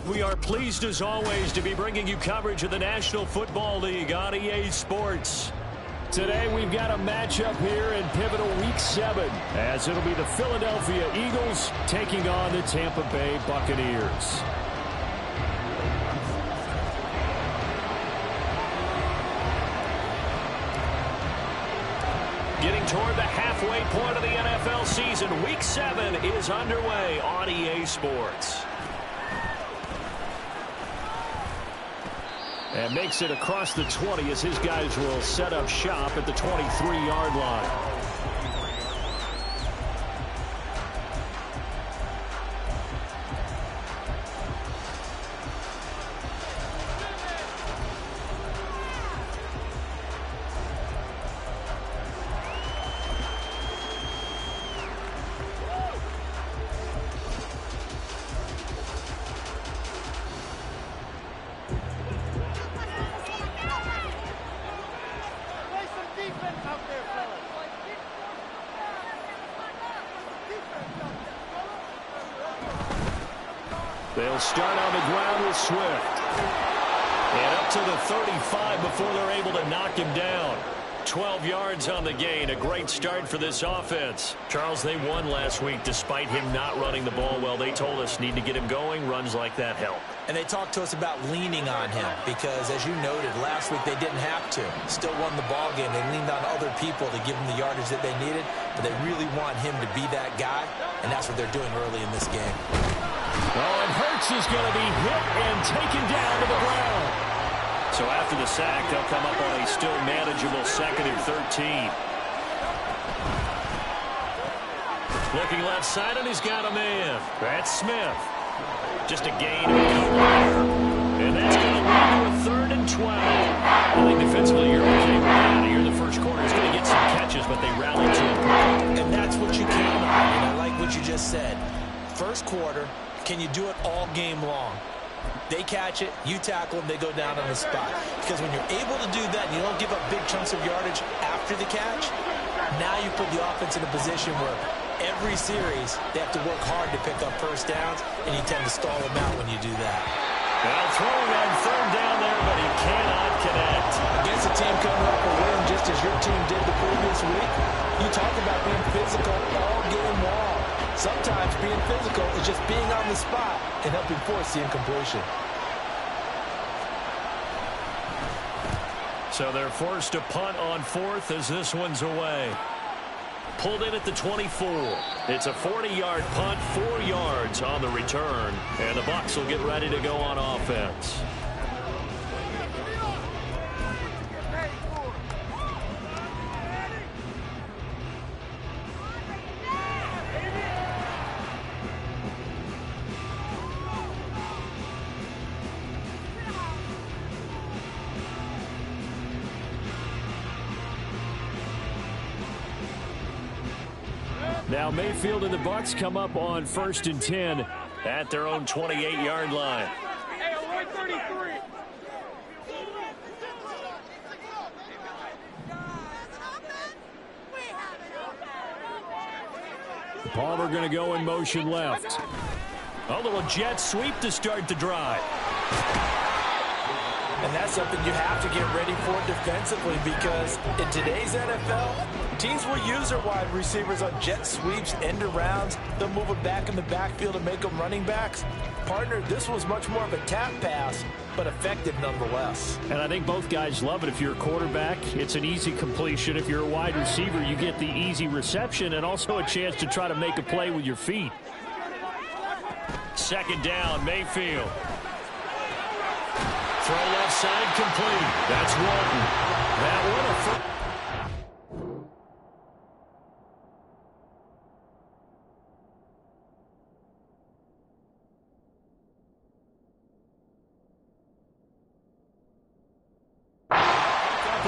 We are pleased as always to be bringing you coverage of the National Football League on EA Sports. Today we've got a matchup here in pivotal Week 7 as it'll be the Philadelphia Eagles taking on the Tampa Bay Buccaneers. Getting toward the halfway point of the NFL season, Week 7 is underway on EA Sports. And makes it across the 20 as his guys will set up shop at the 23-yard line. They'll start on the ground with Swift. And up to the 35 before they're able to knock him down. 12 yards on the gain. A great start for this offense. Charles, they won last week despite him not running the ball well. They told us need to get him going. Runs like that help. And they talked to us about leaning on him because, as you noted, last week they didn't have to. Still won the ball game. They leaned on other people to give them the yardage that they needed, but they really want him to be that guy, and that's what they're doing early in this game. Oh, and Hurts is going to be hit and taken down to the ground. So after the sack, they'll come up on a still manageable 2nd and 13. Looking left side, and he's got a man. That's Smith. Just a gain of a couple there. And that's going to lead to a 3rd and 12. I think defensively you're okay with that. Here the first quarter is going to get some catches, but they rallied to a point. And that's what you count on. And I like what you just said. First quarter, can you do it all game long? They catch it, you tackle them, they go down on the spot. Because when you're able to do that and you don't give up big chunks of yardage after the catch, now you put the offense in a position where every series they have to work hard to pick up first downs, and you tend to stall them out when you do that. Well, throwing on 3rd down there, but he cannot connect. Against a team coming up a win just as your team did the previous week, you talk about being physical all game long. Sometimes being physical is just being on the spot and helping force the incompletion. So they're forced to punt on 4th as this one's away. Pulled in at the 24. It's a 40-yard punt, 4 yards on the return. And the Bucs will get ready to go on offense. Now Mayfield and the Bucs come up on 1st and 10 at their own 28-yard line. Palmer going to go in motion left. A little jet sweep to start the drive. And that's something you have to get ready for defensively because in today's NFL, teams will use their wide receivers on jet sweeps, end arounds. They'll move it back in the backfield and make them running backs. Partner, this was much more of a tap pass, but effective nonetheless. And I think both guys love it. If you're a quarterback, it's an easy completion. If you're a wide receiver, you get the easy reception and also a chance to try to make a play with your feet. 2nd down, Mayfield. Throw left side complete. That's Walton. That one a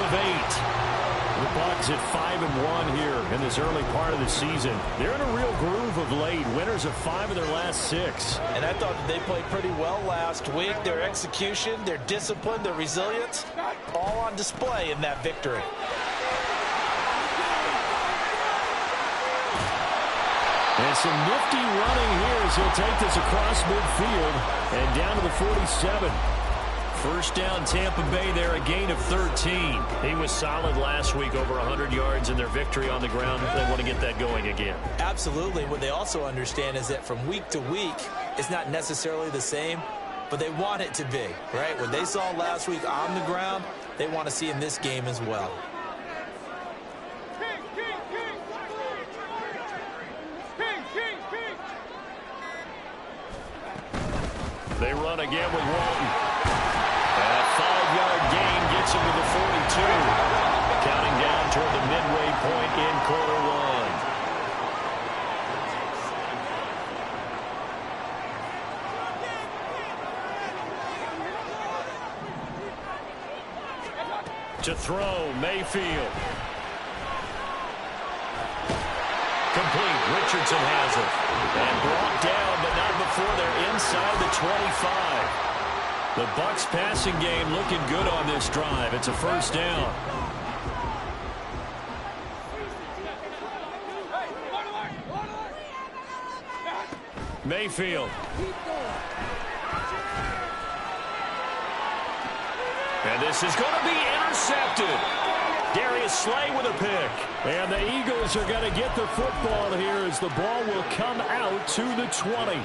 of 8. The Bucs at 5-1 here in this early part of the season. They're in a real groove of late. Winners of 5 of their last 6. And I thought that they played pretty well last week. Their execution, their discipline, their resilience, all on display in that victory. And some nifty running here as he'll take this across midfield and down to the 47. First down, Tampa Bay there, a gain of 13. He was solid last week, over 100 yards in their victory on the ground. They want to get that going again. Absolutely. What they also understand is that from week to week, it's not necessarily the same, but they want it to be, right? What they saw last week on the ground, they want to see in this game as well. They run again with Walton. And a 5-yard gain gets him to the 42. Counting down toward the midway point in quarter one. To throw, Mayfield. Complete. Richardson has it. And brought down, but not before they're inside the 25. The Bucs passing game looking good on this drive. It's a first down. Mayfield. And this is going to be intercepted. Darius Slay with a pick. And the Eagles are going to get the football here as the ball will come out to the 20.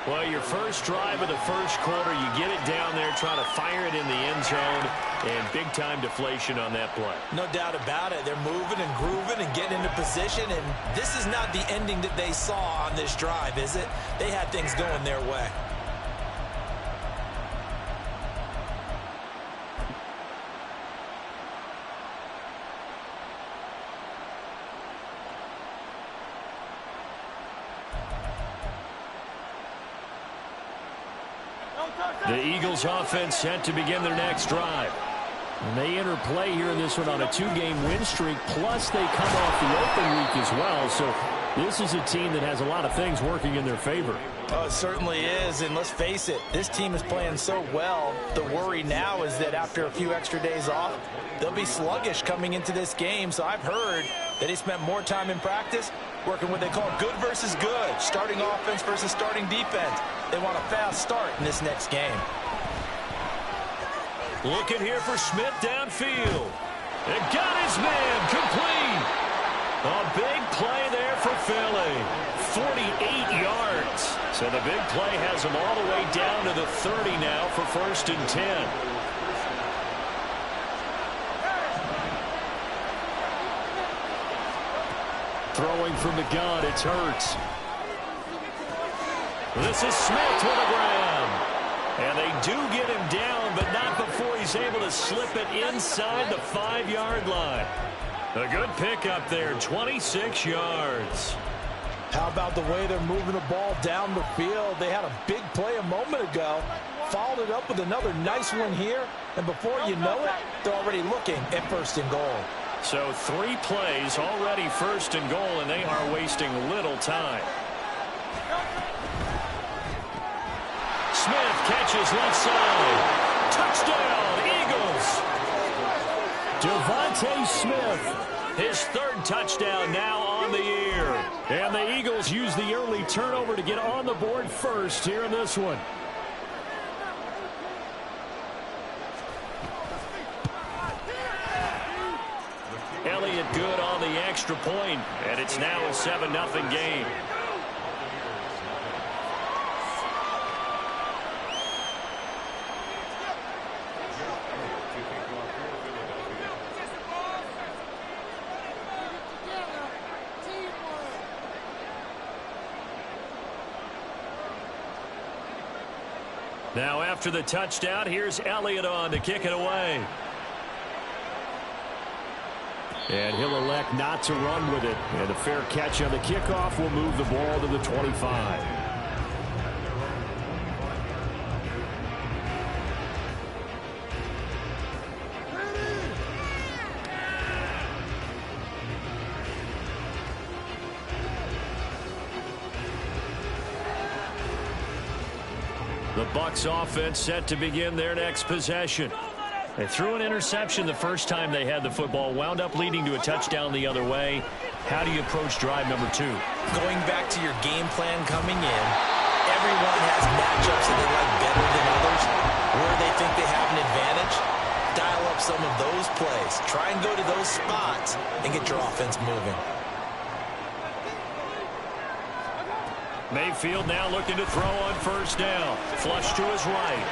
Well, your first drive of the first quarter, you get it down there, trying to fire it in the end zone, and big-time deflation on that play. No doubt about it. They're moving and grooving and getting into position, and this is not the ending that they saw on this drive, is it? They had things going their way. The Eagles offense set to begin their next drive. And they enter play here in this one on a 2-game win streak, plus they come off the open week as well. So this is a team that has a lot of things working in their favor. Oh, it certainly is, and let's face it, this team is playing so well. The worry now is that after a few extra days off, they'll be sluggish coming into this game. So I've heard that he spent more time in practice working what they call good versus good, starting offense versus starting defense. They want a fast start in this next game. Looking here for Smith downfield. And got his man complete. A big play there for Philly. 48 yards. So the big play has him all the way down to the 30 now for 1st and 10. Throwing from the gun, it's Hurts. This is Smith to the ground. And they do get him down, but not before he's able to slip it inside the 5-yard line. A good pickup there, 26 yards. How about the way they're moving the ball down the field? They had a big play a moment ago, followed it up with another nice one here, and before you know it, they're already looking at 1st and goal. So 3 plays already 1st and goal, and they are wasting little time. Smith catches left side. Touchdown, Eagles. Devontae Smith, his 3rd touchdown now on the year. And the Eagles use the early turnover to get on the board first here in this one. Elliott good on the extra point, and it's now a 7-0 game. Now after the touchdown, here's Elliott on to kick it away. And he'll elect not to run with it. And a fair catch on the kickoff will move the ball to the 25. The Bucs offense set to begin their next possession. They threw an interception the first time they had the football, wound up leading to a touchdown the other way. How do you approach drive number 2? Going back to your game plan coming in, everyone has matchups that they like better than others, where they think they have an advantage. Dial up some of those plays. Try and go to those spots and get your offense moving. Mayfield now looking to throw on first down. Flush to his right.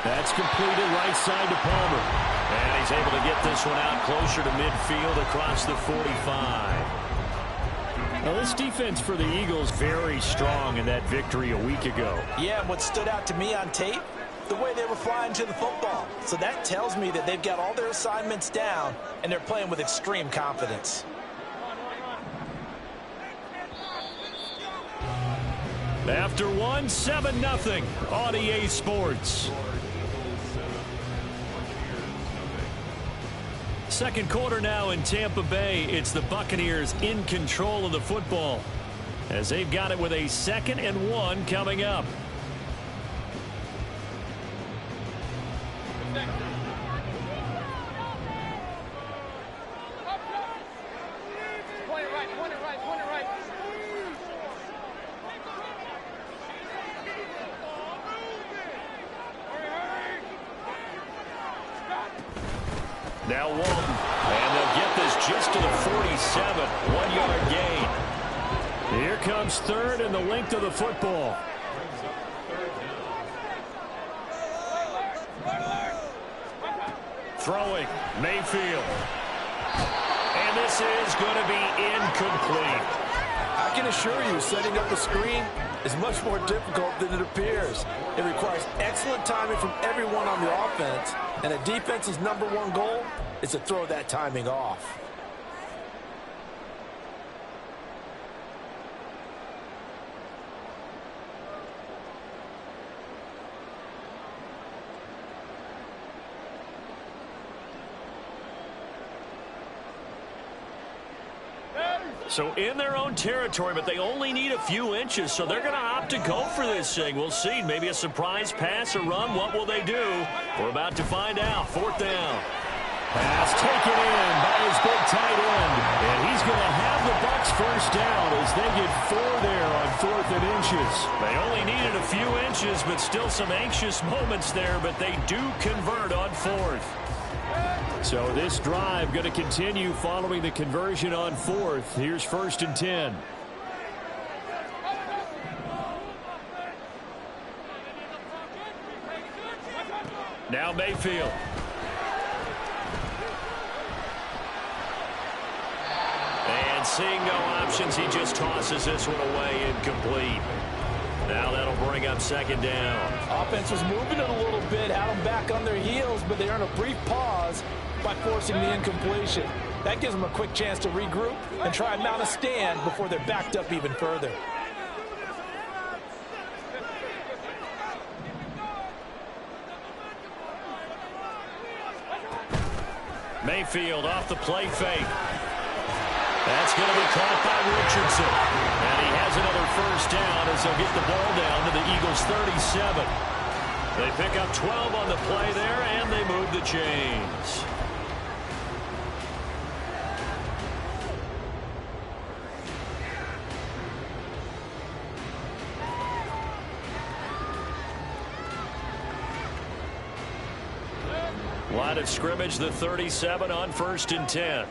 That's completed right side to Palmer. And he's able to get this one out closer to midfield across the 45. Now, this defense for the Eagles very strong in that victory a week ago. Yeah, and what stood out to me on tape, the way they were flying to the football. So that tells me that they've got all their assignments down, and they're playing with extreme confidence. After one, 7-0 on EA Sports. Second quarter now in Tampa Bay. It's the Buccaneers in control of the football as they've got it with a 2nd and 1 coming up. Now Walton, and they'll get this just to the 47, 1-yard gain. Here comes 3rd and the length of the football. Throwing, Mayfield. And this is going to be incomplete. I can assure you, setting up a screen is much more difficult than it appears. It requires excellent timing from everyone on the offense, and a defense's #1 goal is to throw that timing off. So in their own territory, but they only need a few inches, so they're going to opt to go for this thing. We'll see. Maybe a surprise pass or run. What will they do? We're about to find out. 4th down. Pass taken in by his big tight end. And he's going to have the Bucs first down as they get 4 there on 4th and inches. They only needed a few inches, but still some anxious moments there, but they do convert on 4th. So this drive going to continue following the conversion on 4th. Here's 1st and 10. Now Mayfield. And seeing no options, he just tosses this one away incomplete. Now that'll bring up 2nd down. Offense was moving it a little bit, had them back on their heels, but they earned a brief pause by forcing the incompletion. That gives them a quick chance to regroup and try and mount a stand before they're backed up even further. Mayfield off the play fake. That's going to be caught by Richardson. And he has another first down as they'll get the ball down to the Eagles' 37. They pick up 12 on the play there, and they move the chains. Line of scrimmage, the 37 on 1st and 10.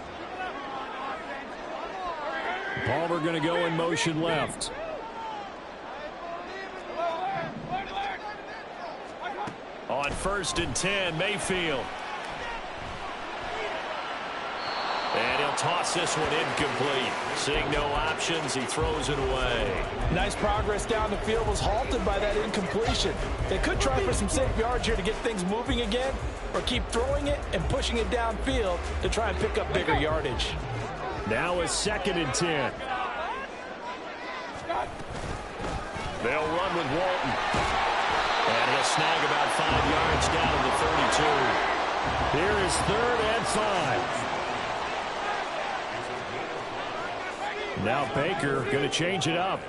Palmer going to go in motion left. On 1st and 10, Mayfield. And he'll toss this one incomplete. Seeing no options, he throws it away. Nice progress down the field was halted by that incompletion. They could try for some safe yards here to get things moving again, or keep throwing it and pushing it downfield to try and pick up bigger yardage. Now a 2nd and 10. They'll run with Walton. And he'll snag about 5 yards down to the 32. Here is 3rd and 5. Now Baker going to change it up.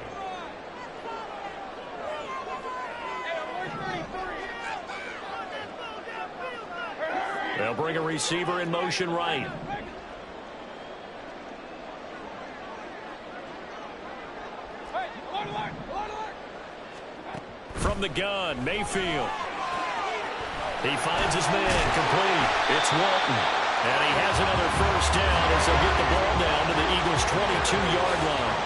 They'll bring a receiver in motion right. From the gun, Mayfield. He finds his man complete. It's Walton. And he has another first down as they'll get the ball down to the Eagles' 22-yard line.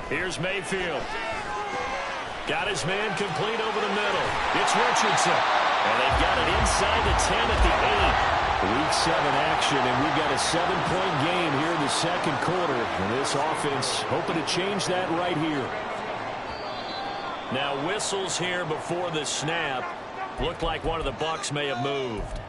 Here's Mayfield. Got his man complete over the middle. It's Richardson. And they've got it inside the 10 at the 8. Week 7 action, and we've got a 7-point game here in the second quarter. And this offense hoping to change that right here. Now whistles here before the snap. Looked like one of the Bucs may have moved.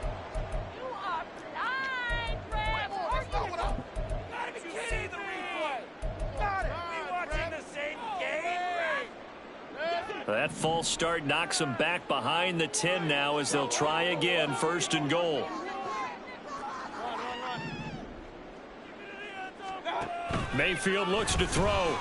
That false start knocks them back behind the 10 now as they'll try again, first and goal. Mayfield looks to throw.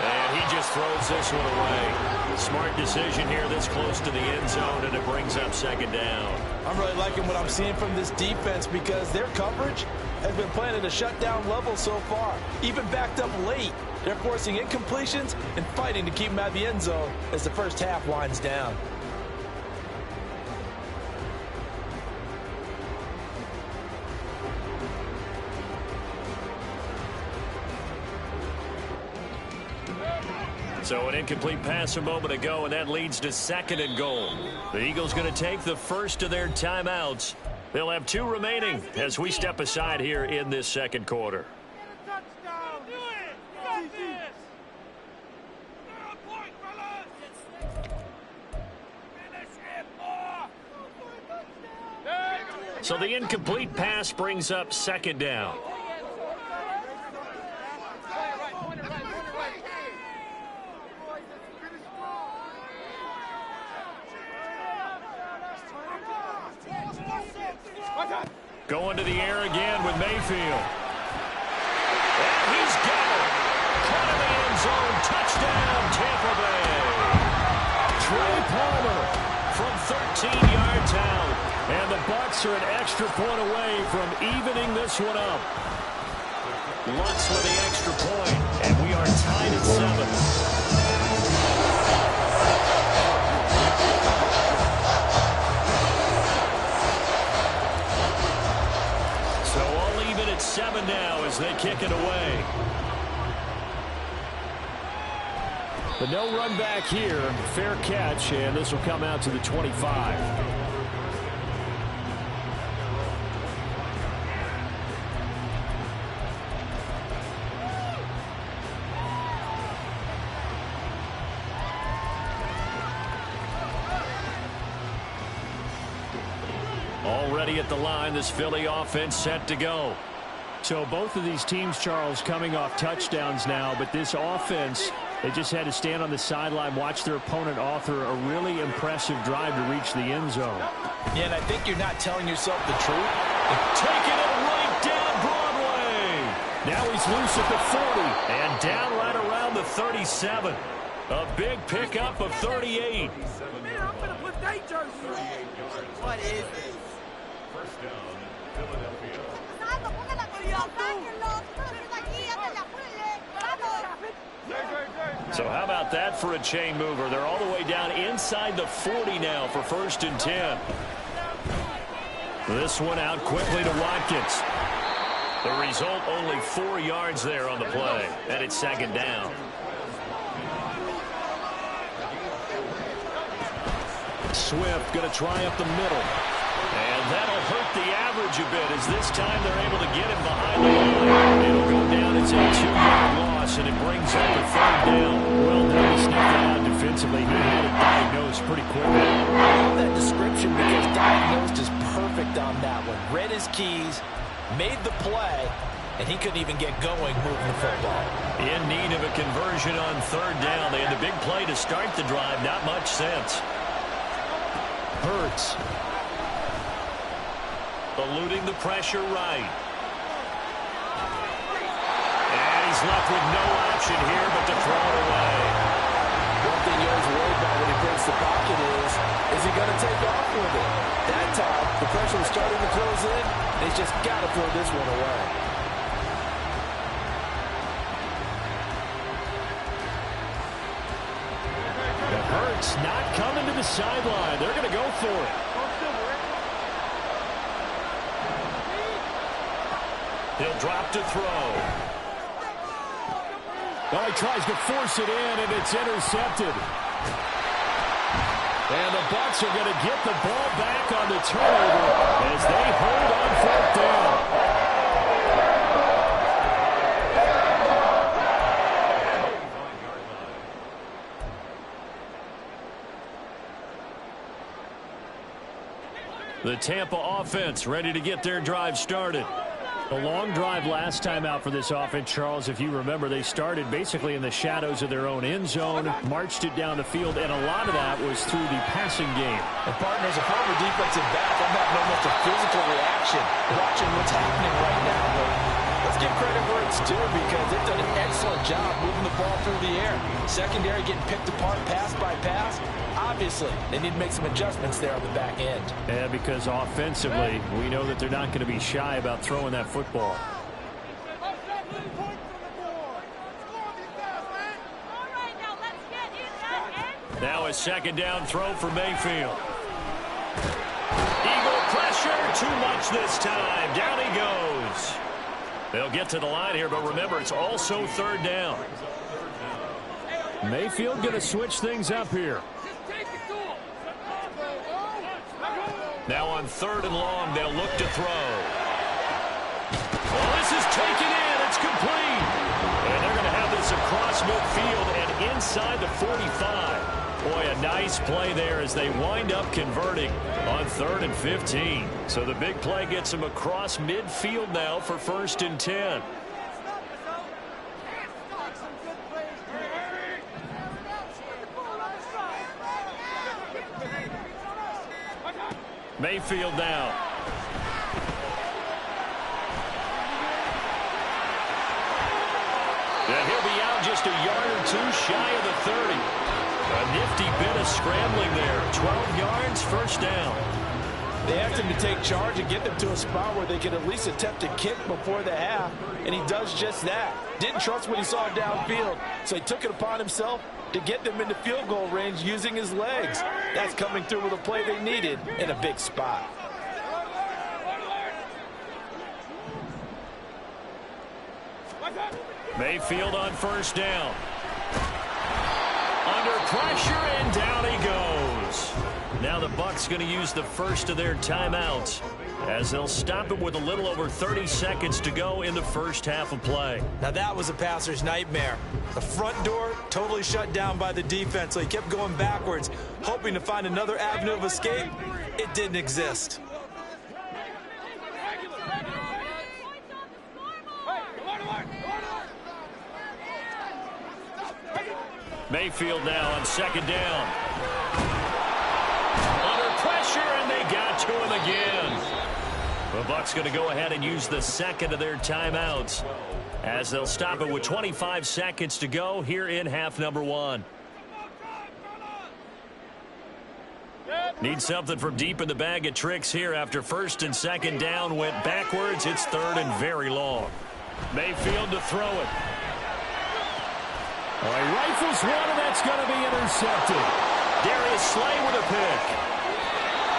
And he just throws this one away. Smart decision here this close to the end zone, and it brings up second down. I'm really liking what I'm seeing from this defense because their coverage has been playing at a shutdown level so far. Even backed up late, they're forcing incompletions and fighting to keep them out of the end zone as the first half winds down. So an incomplete pass a moment ago, and that leads to second and goal. The Eagles going to take the first of their timeouts. They'll have 2 remaining as we step aside here in this second quarter. So the incomplete pass brings up second down. Going to the air again with Mayfield. And he's got it. Caught in the end zone. Touchdown, Tampa Bay. Trey Palmer from 13 yards out. And the Bucs are an extra point away from evening this one up. Lutz with the extra point, and we are tied at 7. So all even at 7 now as they kick it away. But no run back here. Fair catch, and this will come out to the 25. Already at the line, this Philly offense set to go. So both of these teams, Charles, coming off touchdowns now, but this offense, they just had to stand on the sideline, watch their opponent author a really impressive drive to reach the end zone. Yeah, and I think you're not telling yourself the truth. Taking it right down Broadway. Now he's loose at the 40 and down right around the 37. A big pickup of 38. Man, I'm going to put that jersey on. What is this? First down, Philadelphia. So how about that for a chain mover? They're all the way down inside the 40 now for first and 10. This one out quickly to Watkins. The result, only 4 yards there on the play, and it's second down. Swift going to try up the middle. And that'll hurt the average a bit as this time they're able to get him behind the line. It'll go down as a 2-yard loss, and it brings up a third down. Well done to sniff that out defensively. He had it diagnosed pretty quickly. I love that description because diagnosed is perfect on that one. Read his keys, made the play, and he couldn't even get going moving the football. In need of a conversion on third down. They had the big play to start the drive. Not much sense. Hurts. Eluding the pressure right. And he's left with no option here but to throw it away. One thing you're always worried about when he breaks the pocket is he going to take off with it? starting to close in. They just got to throw this one away. It hurts not coming to the sideline. They're going to go for it. He'll drop to throw. Well, he tries to force it in, and it's intercepted. And the Bucs are going to get the ball back on the turnover as they hold on 4th down. The Tampa offense ready to get their drive started. A long drive last time out for this offense, Charles. If you remember, they started basically in the shadows of their own end zone, marched it down the field, and a lot of that was through the passing game. And partners, a former defensive back, I'm having almost a physical reaction watching what's happening right now. But let's give credit where it's due because they've done an excellent job moving the ball through the air. Secondary getting picked apart pass by pass. Obviously, they need to make some adjustments there on the back end. Yeah, because offensively, we know that they're not going to be shy about throwing that football. Now a 2nd down throw for Mayfield. Eagle pressure, too much this time. Down he goes. They'll get to the line here, but remember, it's also 3rd down. Mayfield going to switch things up here. Now on 3rd and long, they'll look to throw. Well, this is taken in. It's complete. And they're going to have this across midfield and inside the 45. Boy, a nice play there as they wind up converting on 3rd and 15. So the big play gets them across midfield now for 1st and 10. Mayfield now. And he'll be out just a yard or 2 shy of the 30. A nifty bit of scrambling there. 12 yards, 1st down. They asked him to take charge and get them to a spot where they could at least attempt a kick before the half, and he does just that. Didn't trust what he saw downfield, so he took it upon himself to get them into field goal range using his legs. That's coming through with a play they needed in a big spot. Mayfield on 1st down. Under pressure, and down he goes. Now the Bucs going to use the first of their timeouts as they'll stop it with a little over 30 seconds to go in the 1st half of play. Now that was a passer's nightmare. The front door totally shut down by the defense, so he kept going backwards, hoping to find another avenue of escape. It didn't exist. Mayfield now on 2nd down. Under pressure, and they got to him again. The Bucs going to go ahead and use the 2nd of their timeouts as they'll stop it with 25 seconds to go here in half number 1. Need something from deep in the bag of tricks here after 1st and 2nd down went backwards. It's 3rd and very long. Mayfield to throw it. Well, he rifles one, and that's going to be intercepted. Darius Slay with a pick.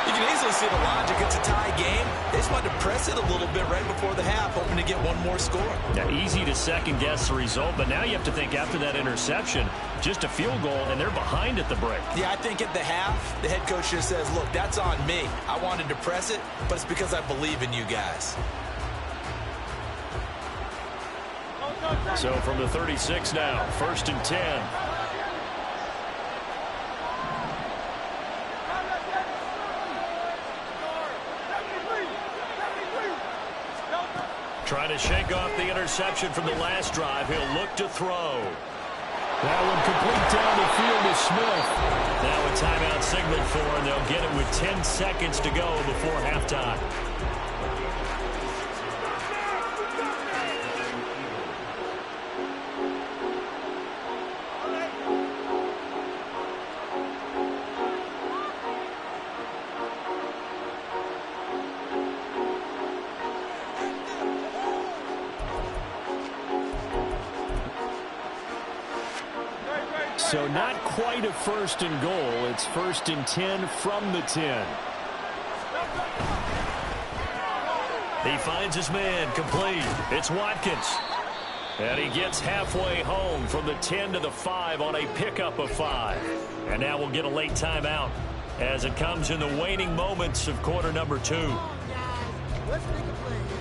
You can easily see the logic. It's a tie game. They just wanted to press it a little bit right before the half, hoping to get one more score. Now, easy to second-guess the result, but now you have to think after that interception, just a field goal, and they're behind at the break. Yeah, I think at the half, the head coach just says, look, that's on me. I wanted to press it, but it's because I believe in you guys. So from the 36 now, 1st and 10. Trying to shake off the interception from the last drive. He'll look to throw. That one complete down the field to Smith. Now a timeout signaled for, and they'll get it with 10 seconds to go before halftime. So not quite a first and goal. It's first and 10 from the 10. He finds his man complete. It's Watkins. And he gets halfway home from the 10 to the 5 on a pickup of 5. And now we'll get a late timeout as it comes in the waning moments of quarter number 2. Let's make a play here.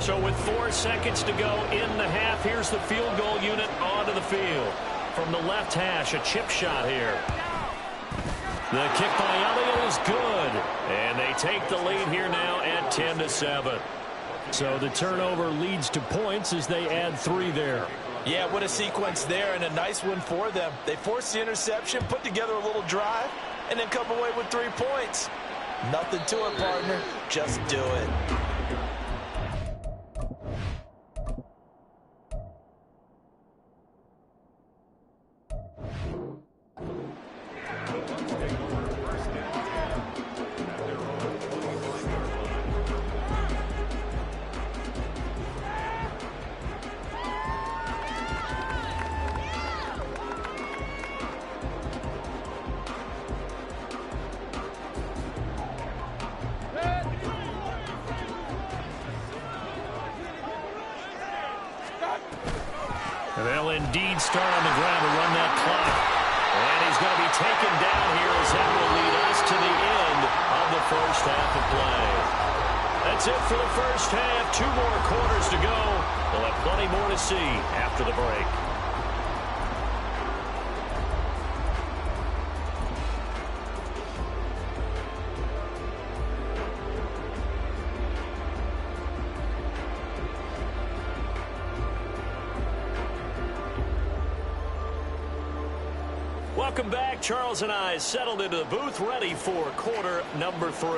So with 4 seconds to go in the half, here's the field goal unit onto the field. From the left hash, a chip shot here. The kick by Elliott is good. And they take the lead here now at 10-7. So the turnover leads to points as they add 3 there. Yeah, what a sequence there, and a nice one for them. They forced the interception, put together a little drive, and then come away with 3 points. Nothing to it, partner. Just do it. And they'll indeed start on the ground to run that clock. And he's going to be taken down here as that will lead us to the end of the first half of play. That's it for the first half. 2 more quarters to go. We'll have plenty more to see after the break. Welcome back. Charles and I settled into the booth, ready for quarter number 3.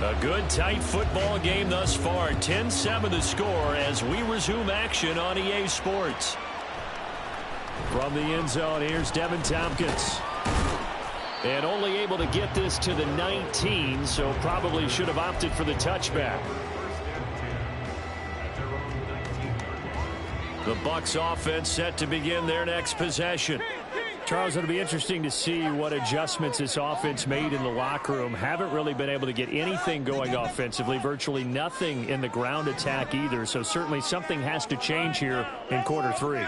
A good, tight football game thus far. 10-7 the score as we resume action on EA Sports. From the end zone, here's Devin Tompkins. And only able to get this to the 19, so probably should have opted for the touchback. The Bucs offense set to begin their next possession. Charles, it'll be interesting to see what adjustments this offense made in the locker room. Haven't really been able to get anything going offensively, virtually nothing in the ground attack either. So certainly something has to change here in quarter 3.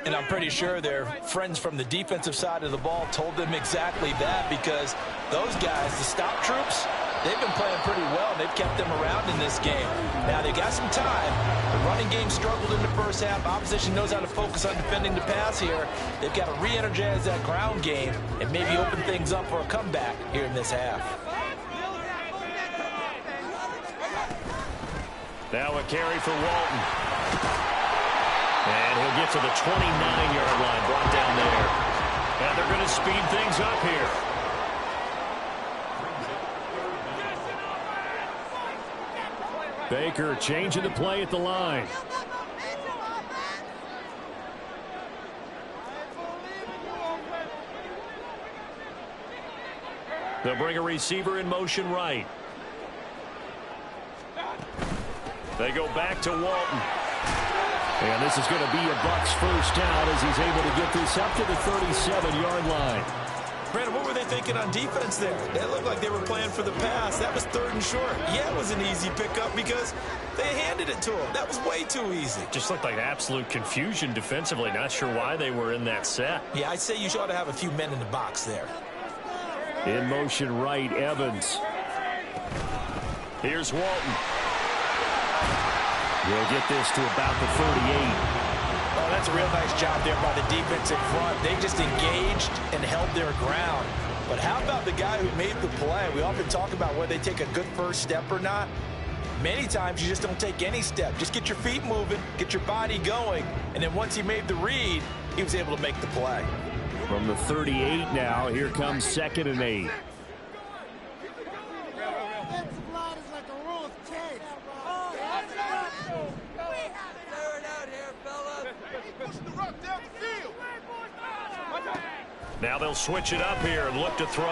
And I'm pretty sure their friends from the defensive side of the ball told them exactly that, because those guys, the stop troops, they've been playing pretty well, and they've kept them around in this game. Now, they got some time. The running game struggled in the first half. Opposition knows how to focus on defending the pass here. They've got to re-energize that ground game and maybe open things up for a comeback here in this half. Now a carry for Walton. And he'll get to the 29-yard line, brought down there. And they're going to speed things up here. Baker changing the play at the line. They'll bring a receiver in motion right. They go back to Walton. And this is going to be a Bucs first down as he's able to get this up to the 37-yard line. Brandon, what were they thinking on defense there? It looked like they were playing for the pass. That was 3rd and short. Yeah, it was an easy pickup because they handed it to him. That was way too easy. Just looked like absolute confusion defensively. Not sure why they were in that set. Yeah, I'd say you ought to have a few men in the box there. In motion right, Evans. Here's Walton. He'll get this to about the 38. Oh, that's a real nice job there by the defense in front. They just engaged and held their ground. But how about the guy who made the play? We often talk about whether they take a good first step or not. Many times you just don't take any step. Just get your feet moving, get your body going, and then once he made the read, he was able to make the play. From the 38 now, here comes 2nd and 8. Now they'll switch it up here and look to throw.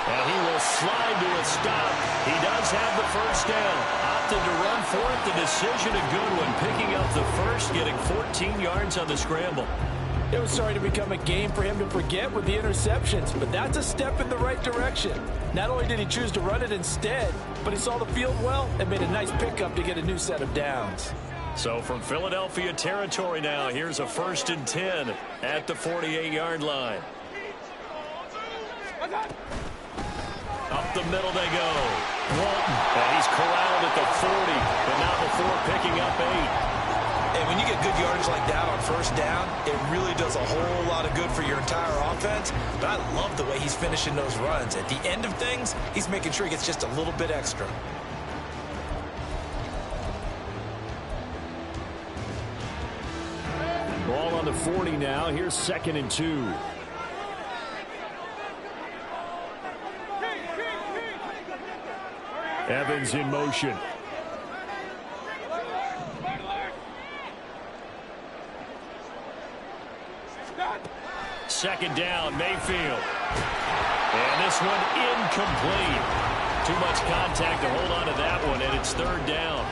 And he will slide to a stop. He does have the first down. Opted to run for it. The decision a good one. Picking up the first, getting 14 yards on the scramble. It was starting to become a game for him to forget with the interceptions, but that's a step in the right direction. Not only did he choose to run it instead, but he saw the field well and made a nice pickup to get a new set of downs. So from Philadelphia territory now, here's a 1st and 10 at the 48-yard line. Up the middle they go. Walton. And he's corralled at the 40, but not before picking up 8. And when you get good yardage like that on first down, it really does a whole lot of good for your entire offense. But I love the way he's finishing those runs. At the end of things, he's making sure he gets just a little bit extra. Ball on the 40 now. Here's 2nd and 2. Evans in motion. Second down, Mayfield. And this one incomplete. Too much contact to hold on to that one, and it's 3rd down.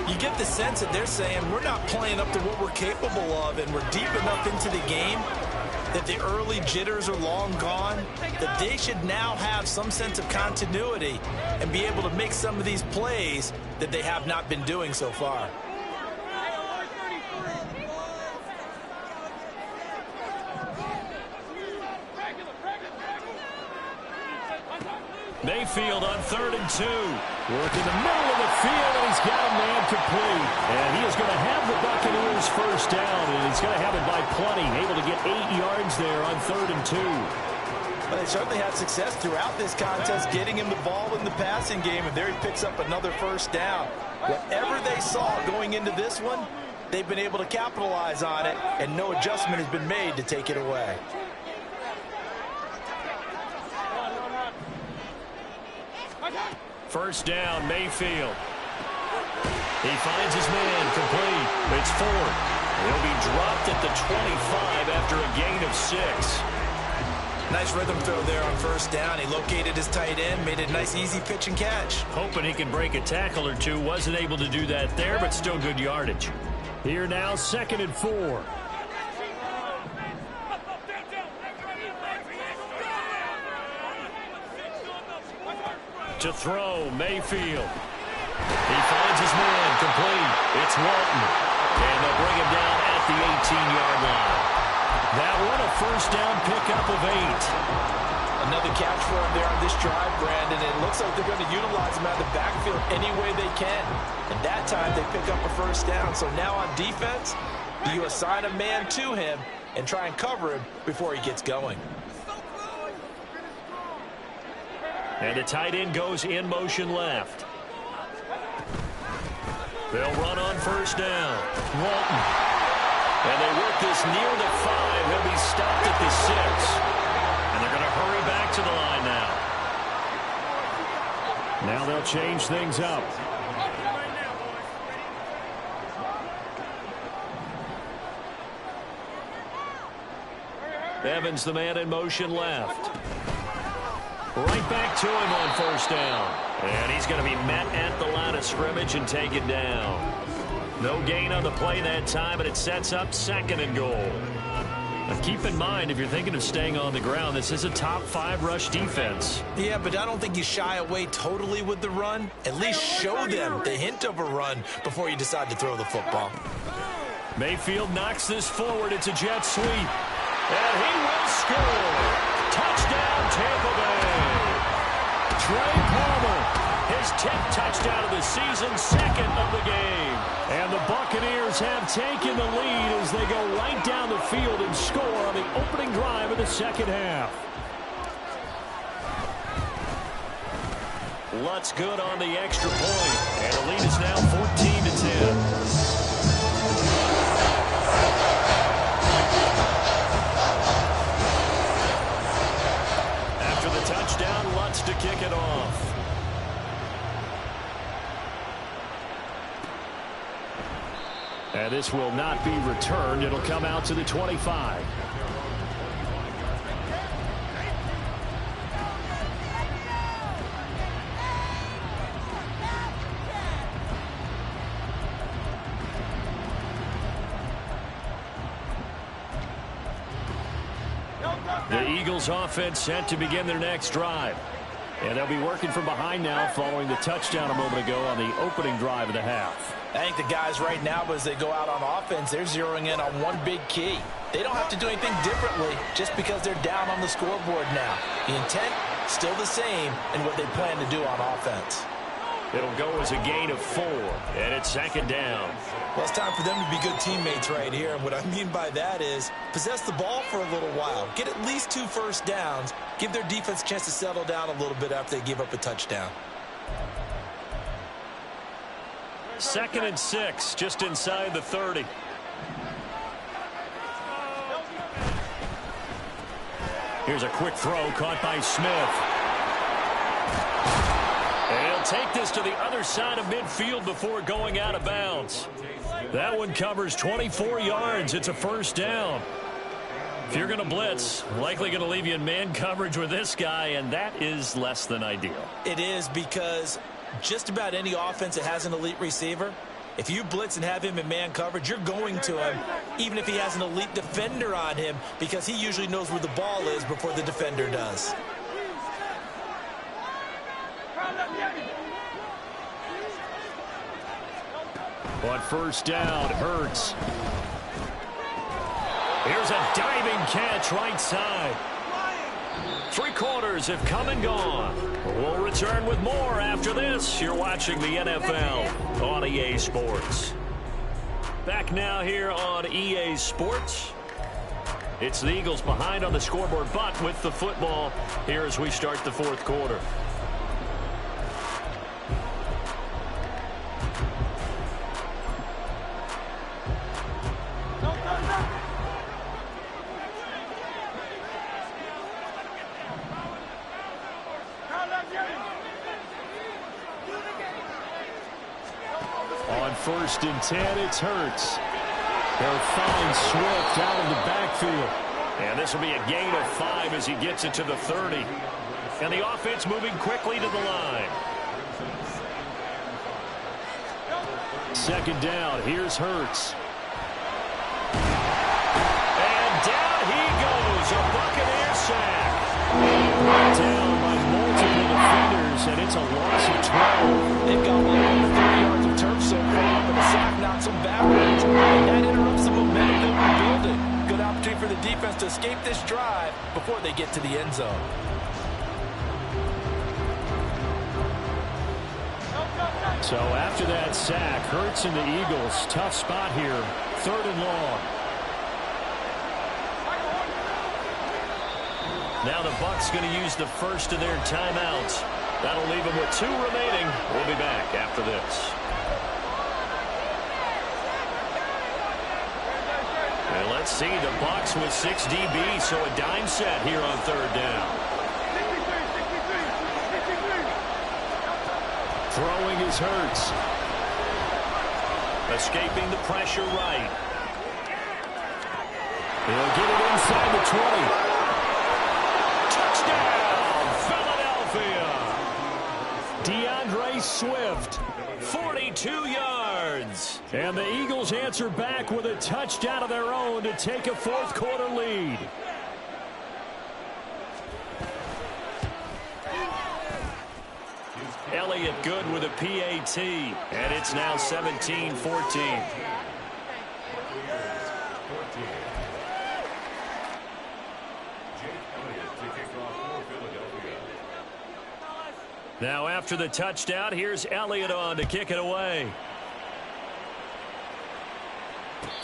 You get the sense that they're saying we're not playing up to what we're capable of, and we're deep enough into the game that the early jitters are long gone, that they should now have some sense of continuity and be able to make some of these plays that they have not been doing so far. Mayfield on 3rd and 2. Work in the middle of the field, and he's got a man complete. And he is going to have the Buccaneers first down, and he's going to have it by plenty. Able to get 8 yards there on 3rd and 2. But they certainly had success throughout this contest, getting him the ball in the passing game, and there he picks up another first down. Whatever they saw going into this one, they've been able to capitalize on it, and no adjustment has been made to take it away. First down, Mayfield. He finds his man complete. It's 4th. He'll be dropped at the 25 after a gain of 6. Nice rhythm throw there on first down. He located his tight end, made a nice easy pitch and catch. Hoping he can break a tackle or two. Wasn't able to do that there, but still good yardage. Here now, 2nd and 4. To throw, Mayfield. He finds his man complete. It's Walton. And they'll bring him down at the 18-yard line. That one a first down pickup of 8. Another catch for him there on this drive, Brandon. It looks like they're going to utilize him out of the backfield any way they can. And that time they pick up a first down. So now on defense, you assign a man to him and try and cover him before he gets going. And the tight end goes in motion left. They'll run on first down. Walton. And they work this near the 5. He'll be stopped at the 6. And they're going to hurry back to the line now. Now they'll change things up. Evans, the man in motion left. Right back to him on first down. And he's going to be met at the line of scrimmage and taken down. No gain on the play that time, and it sets up 2nd and goal. Now keep in mind, if you're thinking of staying on the ground, this is a top 5 rush defense. Yeah, but I don't think you shy away totally with the run. At least show them the hint of a run before you decide to throw the football. Mayfield knocks this forward. It's a jet sweep. And he will score. Touchdown, Tampa Bay. Trey Palmer, his 10th touchdown of the season, 2nd of the game. And the Buccaneers have taken the lead as they go right down the field and score on the opening drive of the second half. Lutz good on the extra point. And the lead is now 14-10. Touchdown, Lutz to kick it off. And this will not be returned. It'll come out to the 25. The Eagles offense set to begin their next drive. And they'll be working from behind now following the touchdown a moment ago on the opening drive of the half. I think the guys right now, as they go out on offense, they're zeroing in on one big key. They don't have to do anything differently just because they're down on the scoreboard now. The intent, still the same in what they plan to do on offense. It'll go as a gain of 4, and it's second down. Well, it's time for them to be good teammates right here. And what I mean by that is possess the ball for a little while. Get at least 2 first downs. Give their defense a chance to settle down a little bit after they give up a touchdown. 2nd and 6, just inside the 30. Here's a quick throw caught by Smith. And he'll take this to the other side of midfield before going out of bounds. That one covers 24 yards. It's a first down. If you're going to blitz, likely going to leave you in man coverage with this guy, and that is less than ideal. It is, because just about any offense that has an elite receiver, if you blitz and have him in man coverage, you're going to him, even if he has an elite defender on him, because he usually knows where the ball is before the defender does. On first down, Hurts. Here's a diving catch right side. 3 quarters have come and gone. We'll return with more after this. You're watching the NFL on EA Sports. Back now here on EA Sports. It's the Eagles behind on the scoreboard, but with the football here as we start the 4th quarter. On 1st and 10, it's Hurts. They'll find Swift out of the backfield. And this will be a gain of 5 as he gets it to the 30. And the offense moving quickly to the line. 2nd down, here's Hurts. And down he goes, a Buccaneer sack. Brought down by multiple defenders, and it's a loss of 12. They've got well over 30 yards of turf so far, but the sack knocks them backwards, and that interrupts the momentum they've been building. Good opportunity for the defense to escape this drive before they get to the end zone. So after that sack, Hurts and the Eagles, tough spot here, 3rd and long. Now the Bucs going to use the first of their timeouts. That'll leave them with 2 remaining. We'll be back after this. And let's see, the Bucs with 6 DBs, so a dime set here on 3rd down. Throwing is Hurts. Escaping the pressure right. He'll get it inside the 20. Touchdown, Philadelphia. DeAndre Swift, 42 yards. And the Eagles answer back with a touchdown of their own to take a 4th quarter lead. Elliott good with a PAT, and it's now 17-14. Now after the touchdown, here's Elliott on to kick it away.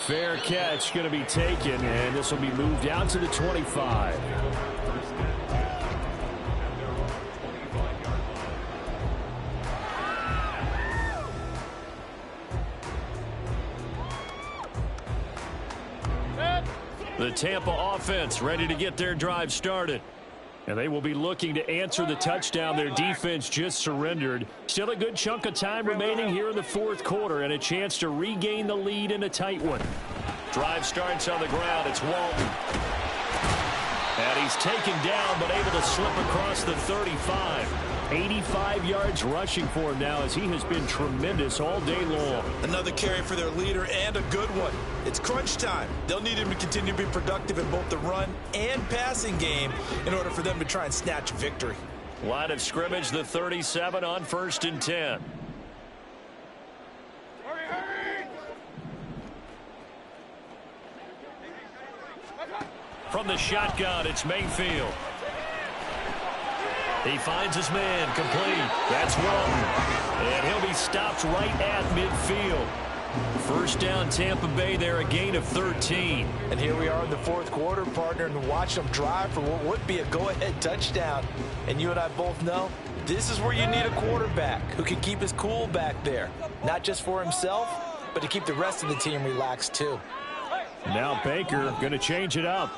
Fair catch going to be taken, and this will be moved out to the 25. The Tampa offense ready to get their drive started. And they will be looking to answer the touchdown their defense just surrendered. Still a good chunk of time remaining here in the 4th quarter and a chance to regain the lead in a tight one. Drive starts on the ground. It's Walton. And he's taken down but able to slip across the 35. 85 yards rushing for him now, as he has been tremendous all day long. Another carry for their leader, and a good one. It's crunch time. They'll need him to continue to be productive in both the run and passing game in order for them to try and snatch victory. Line of scrimmage, the 37 on 1st and 10. From the shotgun, it's Mayfield. He finds his man, complete. That's Walton. And he'll be stopped right at midfield. First down, Tampa Bay there, a gain of 13. And here we are in the fourth quarter, partner, and watch them drive for what would be a go-ahead touchdown. And you and I both know this is where you need a quarterback who can keep his cool back there. Not just for himself, but to keep the rest of the team relaxed too. Now Baker going to change it up.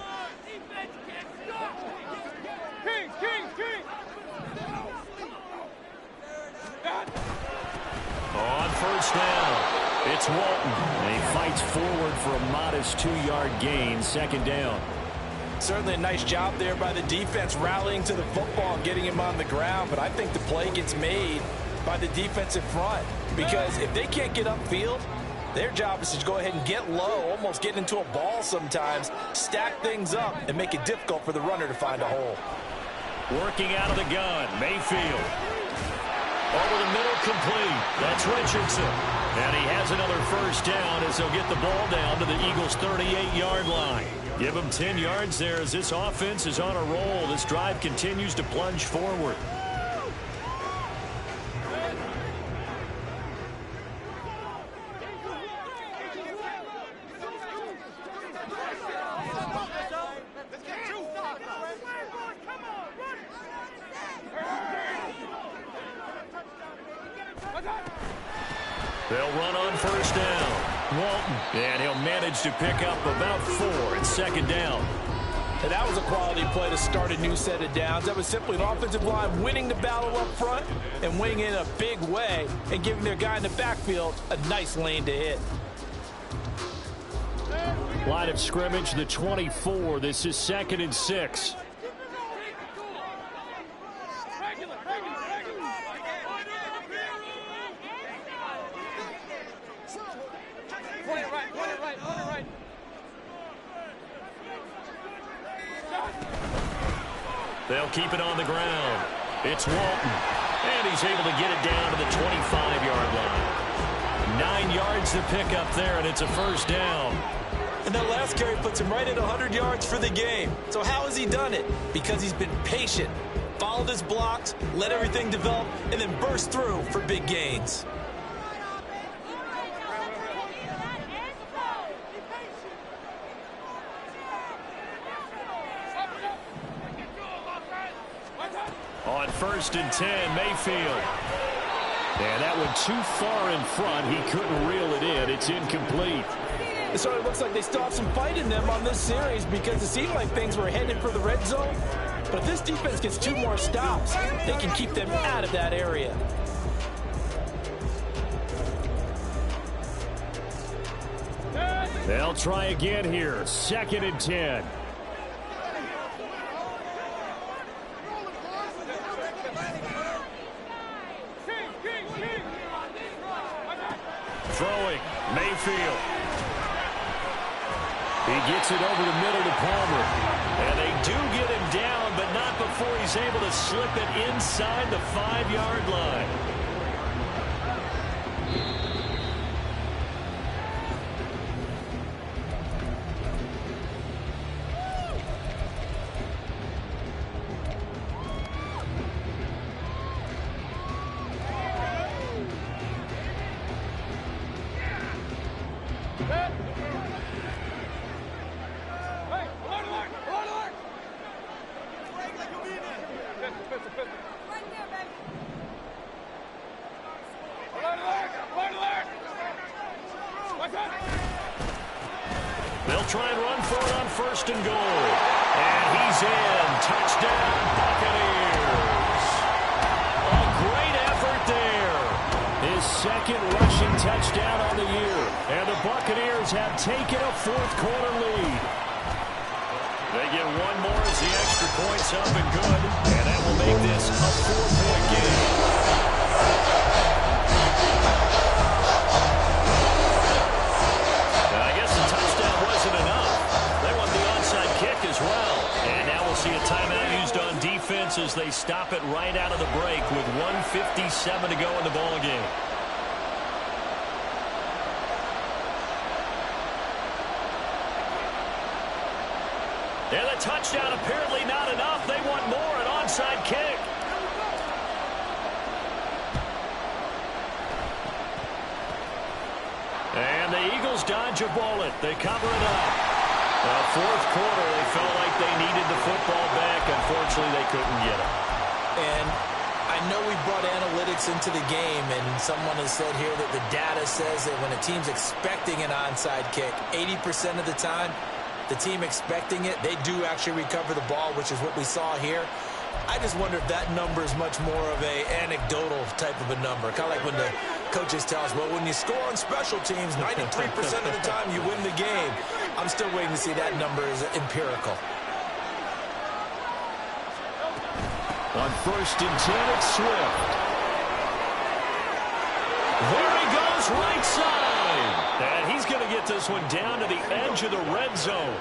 On first down, it's Walton. And he fights forward for a modest 2-yard gain, second down. Certainly a nice job there by the defense, rallying to the football and getting him on the ground. But I think the play gets made by the defensive front, because if they can't get upfield, their job is to go ahead and get low, almost get into a ball sometimes, stack things up, and make it difficult for the runner to find a hole. Working out of the gun, Mayfield. Over the middle, complete. That's Richardson. And he has another first down as they'll get the ball down to the Eagles' 38-yard line. Give them 10 yards there as this offense is on a roll. This drive continues to plunge forward. They'll run on first down. Walton. And he'll manage to pick up about 4 at second down. And that was a quality play to start a new set of downs. That was simply an offensive line winning the battle up front and winning in a big way and giving their guy in the backfield a nice lane to hit. Line of scrimmage, the 24. This is 2nd and 6. They'll keep it on the ground. It's Walton. And he's able to get it down to the 25-yard line. 9 yards to pick up there, and it's a first down. And that last carry puts him right at 100 yards for the game. So how has he done it? Because he's been patient, followed his blocks, let everything develop, and then burst through for big gains. On 1st and 10, Mayfield. And that went too far in front. He couldn't reel it in. It's incomplete. It sort of looks like they still have some fight in them on this series, because it seemed like things were headed for the red zone. But if this defense gets 2 more stops, they can keep them out of that area. They'll try again here. 2nd and 10. Throwing, Mayfield. He gets it over the middle to Palmer. And they do get him down, but not before he's able to slip it inside the 5-yard line. They'll try and run for it on 1st and goal. And he's in. Touchdown, Buccaneers. A great effort there. His 2nd rushing touchdown on the year. And the Buccaneers have taken a 4th quarter lead. They get one more as the extra point's up and good. And that will make this a 4-point game. I guess the touchdown wasn't enough. They want the onside kick as well. And now we'll see a timeout used on defense as they stop it right out of the break with 1:57 to go in the ballgame. And the touchdown apparently not enough. They want more, an onside kick. And the Eagles dodge a bullet. They cover it up. Fourth quarter, they felt like they needed the football back. Unfortunately, they couldn't get it. And I know we brought analytics into the game, and someone has said here that the data says that when a team's expecting an onside kick, 80% of the time, the team expecting it, they do actually recover the ball, which is what we saw here. I just wonder if that number is much more of a anecdotal type of a number. Kind of like when the coaches tell us, well, when you score on special teams, 93% of the time you win the game. I'm still waiting to see that number is empirical. On 1st and 10, it's Swift. There he goes, right side. And he's going to get this one down to the edge of the red zone.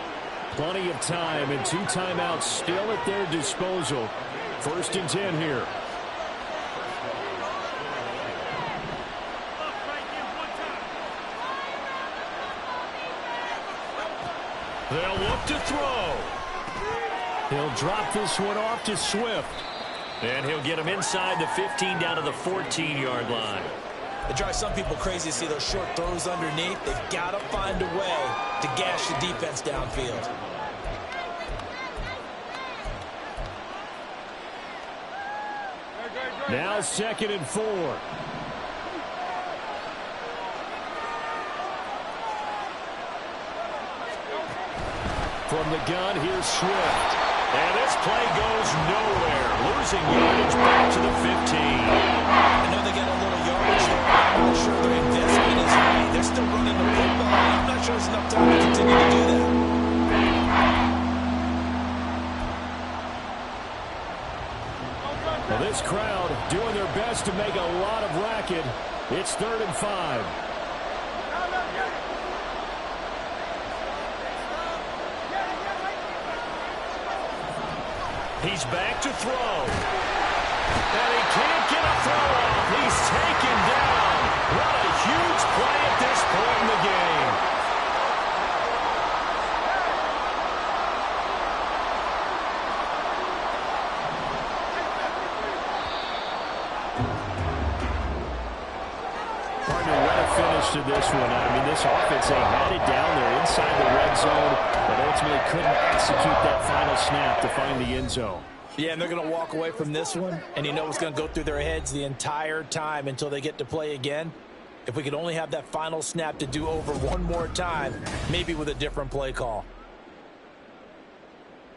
Plenty of time and 2 timeouts still at their disposal. 1st and 10 here. They'll look to throw. He'll drop this one off to Swift. And he'll get him inside the 15 down to the 14-yard line. It drives some people crazy to see those short throws underneath. They've got to find a way to gash the defense downfield. Now 2nd and 4. From the gun, here's Swift. And this play goes nowhere. Losing yardage back to the 15. I know they get a little yardage there. I'm not sure their investment is high. They're still running the football. I'm not sure there's enough time to continue to do that. Well, this crowd doing their best to make a lot of racket. It's 3rd and 5. He's back to throw. And he can't get a throw off. He's taken down. What a huge play at this point in the game. Partner, what a finish to this one. I mean, this offense, they had it down there inside the red zone, but ultimately couldn't execute that final snap to find the end zone. Yeah, and they're going to walk away from this one, and you know it's going to go through their heads the entire time until they get to play again. If we could only have that final snap to do over one more time, maybe with a different play call.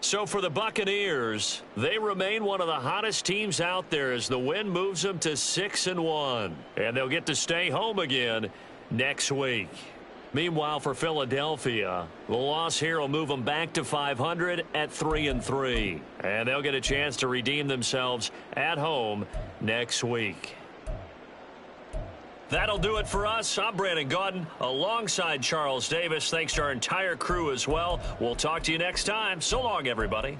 So for the Buccaneers, they remain one of the hottest teams out there as the win moves them to 6-1. And they'll get to stay home again next week. Meanwhile, for Philadelphia, the loss here will move them back to 500 at 3-3. And they'll get a chance to redeem themselves at home next week. That'll do it for us. I'm Brandon Gaudin alongside Charles Davis. Thanks to our entire crew as well. We'll talk to you next time. So long, everybody.